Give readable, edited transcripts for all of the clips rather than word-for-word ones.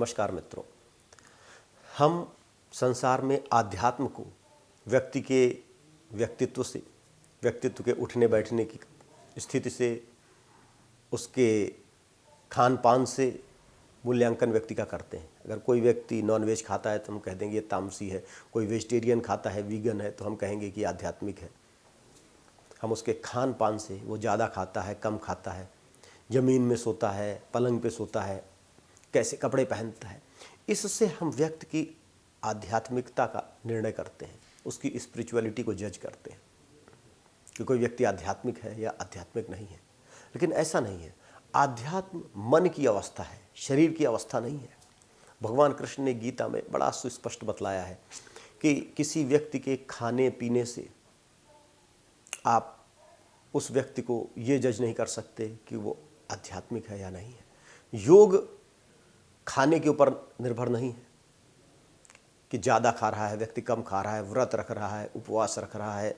नमस्कार मित्रों। हम संसार में आध्यात्म को व्यक्ति के व्यक्तित्व से, व्यक्तित्व के उठने बैठने की स्थिति से, उसके खान पान से मूल्यांकन व्यक्ति का करते हैं। अगर कोई व्यक्ति नॉनवेज खाता है तो हम कह देंगे ये तामसी है, कोई वेजिटेरियन खाता है, वीगन है, तो हम कहेंगे कि आध्यात्मिक है। हम उसके खान पान से, वो ज़्यादा खाता है, कम खाता है, ज़मीन में सोता है, पलंग पे सोता है, कैसे कपड़े पहनता है, इससे हम व्यक्ति की आध्यात्मिकता का निर्णय करते हैं, उसकी स्पिरिचुअलिटी को जज करते हैं कि कोई व्यक्ति आध्यात्मिक है या आध्यात्मिक नहीं है। लेकिन ऐसा नहीं है। आध्यात्म मन की अवस्था है, शरीर की अवस्था नहीं है। भगवान कृष्ण ने गीता में बड़ा सुस्पष्ट बतलाया है कि किसी व्यक्ति के खाने पीने से आप उस व्यक्ति को ये जज नहीं कर सकते कि वो आध्यात्मिक है या नहीं है। योग खाने के ऊपर निर्भर नहीं है कि ज़्यादा खा रहा है व्यक्ति, कम खा रहा है, व्रत रख रहा है, उपवास रख रहा है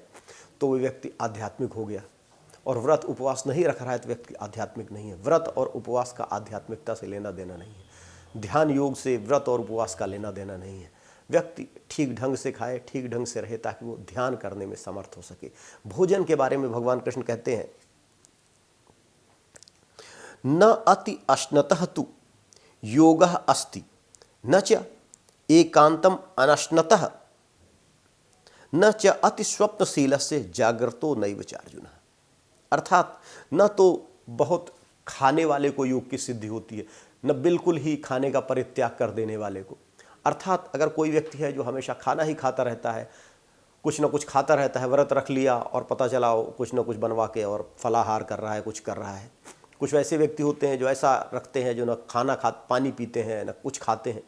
तो वो व्यक्ति आध्यात्मिक हो गया, और व्रत उपवास नहीं रख रहा है तो व्यक्ति आध्यात्मिक नहीं है। व्रत और उपवास का आध्यात्मिकता से लेना देना नहीं है। ध्यान योग से व्रत और उपवास का लेना देना नहीं है। व्यक्ति ठीक ढंग से खाए, ठीक ढंग से रहे, ताकि वो ध्यान करने में समर्थ हो सके। भोजन के बारे में भगवान कृष्ण कहते हैं, न अति अश्नतः तु योगः अस्ति न च एकांतम अनश्नतः न च अति स्वप्नशीलस्य जागृतो नैव च अर्जुन। अर्थात न तो बहुत खाने वाले को योग की सिद्धि होती है, न बिल्कुल ही खाने का परित्याग कर देने वाले को। अर्थात अगर कोई व्यक्ति है जो हमेशा खाना ही खाता रहता है, कुछ न कुछ खाता रहता है, व्रत रख लिया और पता चला कुछ न कुछ बनवा के और फलाहार कर रहा है, कुछ कर रहा है। कुछ वैसे व्यक्ति होते हैं जो ऐसा रखते हैं, जो न खाना पानी पीते हैं, न कुछ खाते हैं।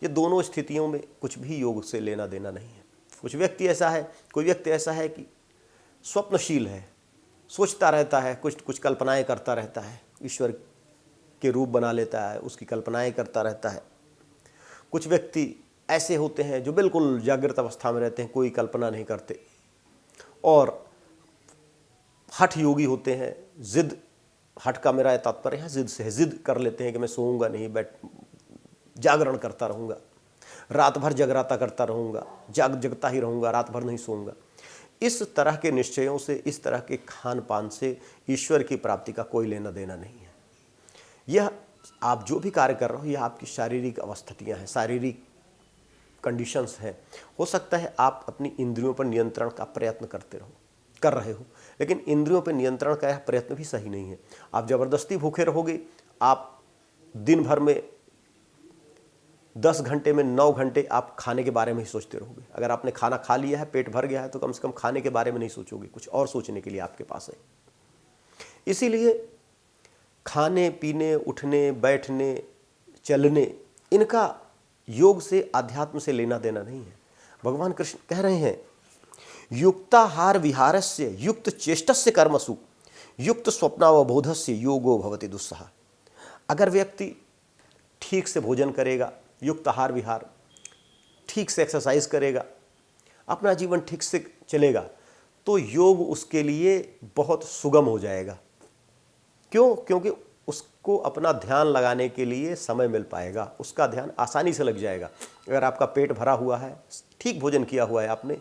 ये दोनों स्थितियों में कुछ भी योग से लेना देना नहीं है। कुछ व्यक्ति ऐसा है, कोई व्यक्ति ऐसा है कि स्वप्नशील है, सोचता रहता है, कुछ कुछ कल्पनाएं करता रहता है, ईश्वर के रूप बना लेता है, उसकी कल्पनाएं करता रहता है। कुछ व्यक्ति ऐसे होते हैं जो बिल्कुल जागृत अवस्था में रहते हैं, कोई कल्पना नहीं करते, और हठ योगी होते हैं। जिद, हठ का मेरा तात्पर्य है जिद से है, जिद कर लेते हैं कि मैं सोऊंगा नहीं, जागरण करता रहूँगा, रात भर जगराता करता रहूँगा, जगता ही रहूँगा, रात भर नहीं सोऊंगा। इस तरह के निश्चयों से, इस तरह के खान पान से ईश्वर की प्राप्ति का कोई लेना देना नहीं है। यह आप जो भी कार्य कर रहे हो, यह आपकी शारीरिक अवस्थितियाँ हैं, शारीरिक कंडीशंस हैं। हो सकता है आप अपनी इंद्रियों पर नियंत्रण का प्रयत्न कर रहे हो, लेकिन इंद्रियों पर नियंत्रण का यह प्रयत्न भी सही नहीं है। आप ज़बरदस्ती भूखे रहोगे, आप दिन भर में 10 घंटे में 9 घंटे आप खाने के बारे में ही सोचते रहोगे। अगर आपने खाना खा लिया है, पेट भर गया है, तो कम से कम खाने के बारे में नहीं सोचोगे, कुछ और सोचने के लिए आपके पास है। इसीलिए खाने पीने, उठने बैठने, चलने, इनका योग से, अध्यात्म से लेना देना नहीं है। भगवान कृष्ण कह रहे हैं, युक्ताहार विहारस्य युक्त चेष्टस्य कर्मसु युक्त स्वप्नावबोधस्य योगो भवति दुस्सह। अगर व्यक्ति ठीक से भोजन करेगा, युक्त आहार विहार, ठीक से एक्सरसाइज करेगा, अपना जीवन ठीक से चलेगा, तो योग उसके लिए बहुत सुगम हो जाएगा। क्यों? क्योंकि उसको अपना ध्यान लगाने के लिए समय मिल पाएगा, उसका ध्यान आसानी से लग जाएगा। अगर आपका पेट भरा हुआ है, ठीक भोजन किया हुआ है आपने,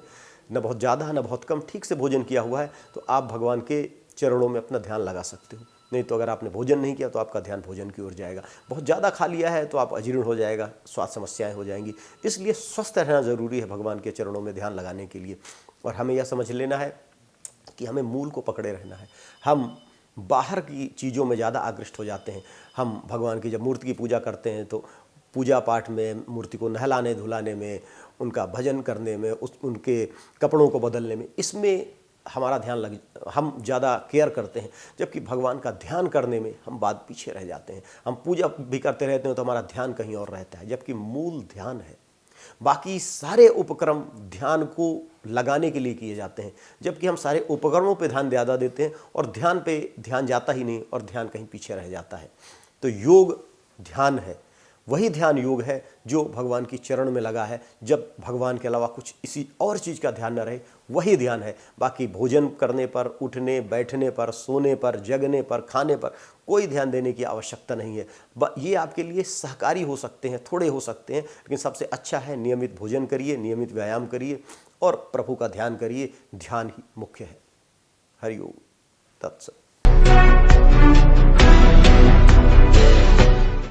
न बहुत ज़्यादा न बहुत कम, ठीक से भोजन किया हुआ है, तो आप भगवान के चरणों में अपना ध्यान लगा सकते हो। नहीं तो अगर आपने भोजन नहीं किया तो आपका ध्यान भोजन की ओर जाएगा। बहुत ज़्यादा खा लिया है तो आप अजीर्ण हो जाएगा, स्वास्थ्य समस्याएं हो जाएंगी। इसलिए स्वस्थ रहना ज़रूरी है भगवान के चरणों में ध्यान लगाने के लिए। और हमें यह समझ लेना है कि हमें मूल को पकड़े रहना है। हम बाहर की चीज़ों में ज़्यादा आकृष्ट हो जाते हैं। हम भगवान की जब मूर्ति की पूजा करते हैं तो पूजा पाठ में, मूर्ति को नहलाने धुलाने में, उनका भजन करने में, उनके कपड़ों को बदलने में, इसमें हमारा ध्यान हम ज़्यादा केयर करते हैं। जबकि भगवान का ध्यान करने में हम बाद पीछे रह जाते हैं। हम पूजा भी करते रहते हैं तो हमारा ध्यान कहीं और रहता है, जबकि मूल ध्यान है। बाकी सारे उपक्रम ध्यान को लगाने के लिए किए जाते हैं, जबकि हम सारे उपकरणों पे ध्यान ज़्यादा देते हैं और ध्यान पे ध्यान जाता ही नहीं, और ध्यान कहीं पीछे रह जाता है। तो योग ध्यान है, वही ध्यान योग है जो भगवान की चरण में लगा है। जब भगवान के अलावा कुछ इसी और चीज़ का ध्यान न रहे, वही ध्यान है। बाकी भोजन करने पर, उठने बैठने पर, सोने पर, जगने पर, खाने पर कोई ध्यान देने की आवश्यकता नहीं है। ये आपके लिए सहकारी हो सकते हैं, थोड़े हो सकते हैं, लेकिन सबसे अच्छा है नियमित भोजन करिए, नियमित व्यायाम करिए और प्रभु का ध्यान करिए। ध्यान ही मुख्य है। हरि ओम तत्सत।